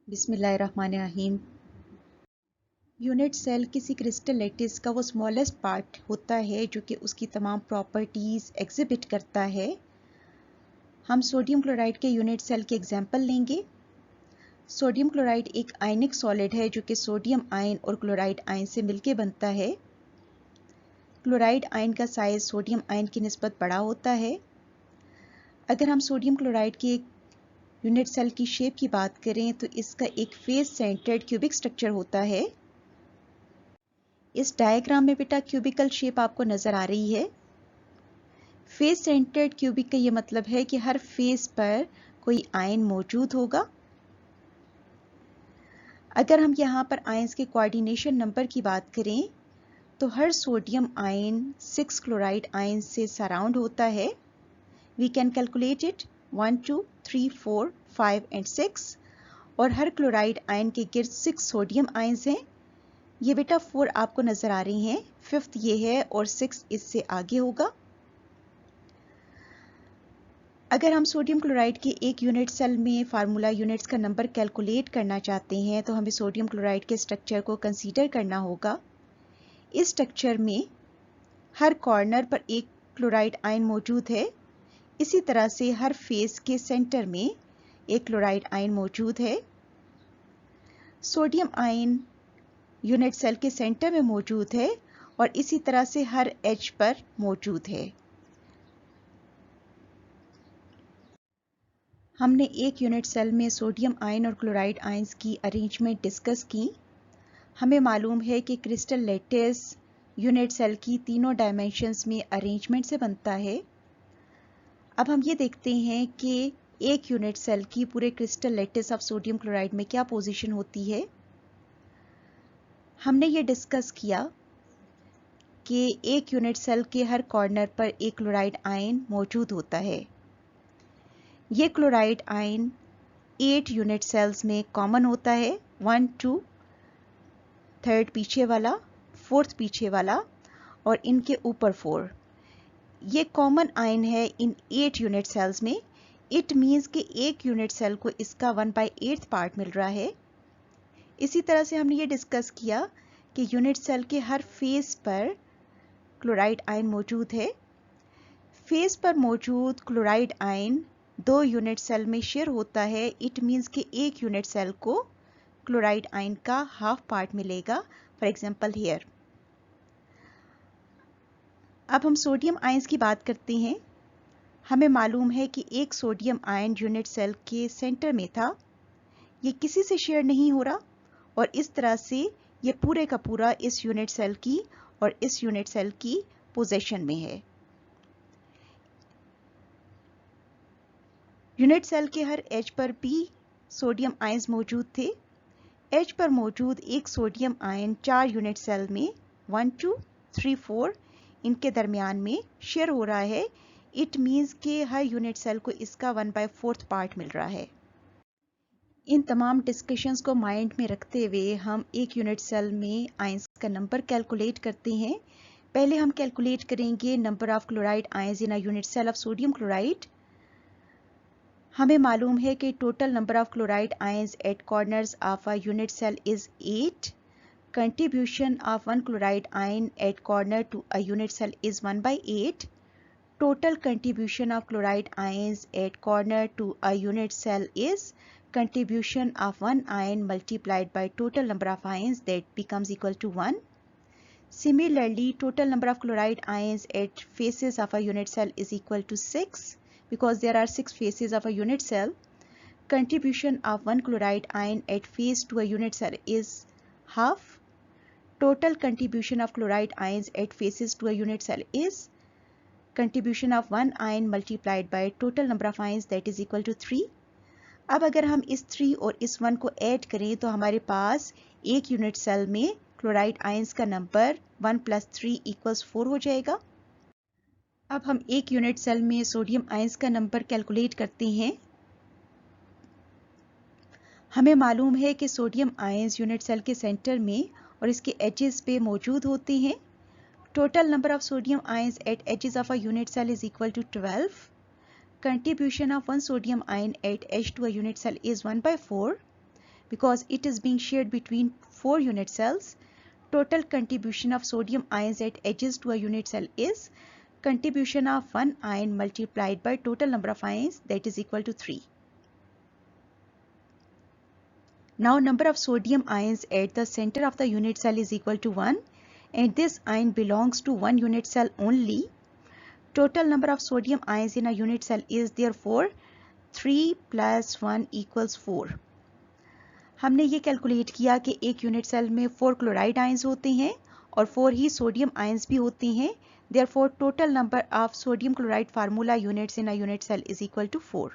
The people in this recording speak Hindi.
बिस्मिल्लाहिर्रहमानिर्रहीम। यूनिट सेल किसी क्रिस्टल लैटिस का वो स्मॉलेस्ट पार्ट होता है जो कि उसकी तमाम प्रॉपर्टीज़ एग्जिबिट करता है। हम सोडियम क्लोराइड के यूनिट सेल के एग्जांपल लेंगे। सोडियम क्लोराइड एक आयनिक सॉलिड है जो कि सोडियम आयन और क्लोराइड आयन से मिलकर बनता है। क्लोराइड आयन का साइज सोडियम आयन की निस्बत बड़ा होता है। अगर हम सोडियम क्लोराइड के यूनिट सेल की शेप की बात करें तो इसका एक फेस सेंटर्ड क्यूबिक स्ट्रक्चर होता है। इस डायग्राम में बेटा क्यूबिकल शेप आपको नजर आ रही है। फेस सेंटर्ड क्यूबिक का ये मतलब है कि हर फेस पर कोई आयन मौजूद होगा। अगर हम यहाँ पर आयंस के कोऑर्डिनेशन नंबर की बात करें तो हर सोडियम आयन 6 क्लोराइड आयन से सराउंड होता है। We can calculate it 1 2 3 4 5 and 6 और हर क्लोराइड आयन के गिर्द 6 सोडियम आयंस हैं। ये बेटा 4 आपको नजर आ रही हैं, 5th ये है और 6 इससे आगे होगा। अगर हम सोडियम क्लोराइड के एक यूनिट सेल में फार्मूला यूनिट्स का नंबर कैलकुलेट करना चाहते हैं तो हमें सोडियम क्लोराइड के स्ट्रक्चर को कंसीडर करना होगा। इस स्ट्रक्चर में हर कॉर्नर पर एक क्लोराइड आयन मौजूद है। इसी तरह से हर फेस के सेंटर में एक क्लोराइड आयन मौजूद है। सोडियम आयन यूनिट सेल के सेंटर में मौजूद है और इसी तरह से हर एज पर मौजूद है। हमने एक यूनिट सेल में सोडियम आयन और क्लोराइड आयंस की अरेंजमेंट डिस्कस की। हमें मालूम है कि क्रिस्टल लैटिस यूनिट सेल की तीनों डायमेंशंस में अरेंजमेंट से बनता है। अब हम ये देखते हैं कि एक यूनिट सेल की पूरे crystal lattice of sodium chloride में क्या पोजीशन होती है। हमने ये डिस्कस किया कि एक यूनिट सेल के हर कॉर्नर पर एक क्लोराइड आयन मौजूद होता है। ये क्लोराइड आयन 8 यूनिट सेल्स में कॉमन होता है। 1 2 3rd पीछे वाला, 4th पीछे वाला और इनके ऊपर 4। ये कॉमन आयन है इन 8 यूनिट सेल्स में। इट मीन्स कि एक यूनिट सेल को इसका 1/8 पार्ट मिल रहा है। इसी तरह से हमने ये डिस्कस किया कि यूनिट सेल के हर फेस पर क्लोराइड आयन मौजूद है। फेस पर मौजूद क्लोराइड आयन 2 यूनिट सेल में शेयर होता है। इट मीन्स कि एक यूनिट सेल को क्लोराइड आयन का हाफ पार्ट मिलेगा। For example here. अब हम सोडियम आयंस की बात करते हैं। हमें मालूम है कि एक सोडियम आयन यूनिट सेल के सेंटर में था। ये किसी से शेयर नहीं हो रहा और इस तरह से ये पूरे का पूरा इस यूनिट सेल की और इस यूनिट सेल की पोजीशन में है। यूनिट सेल के हर एज पर भी सोडियम आयंस मौजूद थे। एज पर मौजूद एक सोडियम आयन 4 यूनिट सेल में 1 2 3 4 इनके दरमियान में शेयर हो रहा है। इट मीन्स कि हर यूनिट सेल को इसका 1/4 पार्ट मिल रहा है। इन तमाम डिस्कशंस को माइंड में रखते हुए हम एक यूनिट सेल में आयंस का नंबर कैलकुलेट करते हैं। पहले हम कैलकुलेट करेंगे number of chloride ions in a unit cell of sodium chloride. हमें मालूम है कि total number of chloride ions at corners of a unit cell is 8. Contribution of one chloride ion at corner to a unit cell is 1/8. Total contribution of chloride ions at corner to a unit cell is contribution of one ion multiplied by total number of ions, that becomes equal to 1. Similarly, total number of chloride ions at faces of a unit cell is equal to 6 because there are 6 faces of a unit cell. Contribution of one chloride ion at face to a unit cell is half. Total contribution of chloride ions at faces to a unit cell is contribution of one ion multiplied by total number of ions, that is equal to 3. अब अगर हम इस 3 और इस 1 को ऐड करें तो हमारे पास एक यूनिट सेल में क्लोराइड आयंस का नंबर 1 + 3 = 4 हो जाएगा। अब हम एक यूनिट सेल में सोडियम आयंस का नंबर कैलकुलेट करते हैं। हमें मालूम है कि सोडियम आयंस यूनिट सेल के सेंटर में और इसके एजेस पे मौजूद होते हैं। Total number of sodium ions at edges of a unit cell is equal to 12. Contribution of one sodium ion at edge to a unit cell is 1/4 because it is being shared between 4 unit cells. Total contribution of sodium ions at edges to a unit cell is contribution of one ion multiplied by total number of ions, that is equal to 3. Now number of sodium ions at the center of the unit cell is equal to 1, and this ion belongs to one unit cell only. Total number of sodium ions in a unit cell is therefore 3 plus 1 equals 4. हमने ये कैलकुलेट किया कि एक यूनिट सेल में 4 क्लोराइड आयंस होते हैं और 4 ही सोडियम आयंस भी होते हैं. Therefore total number of sodium chloride formula units in a unit cell is equal to 4.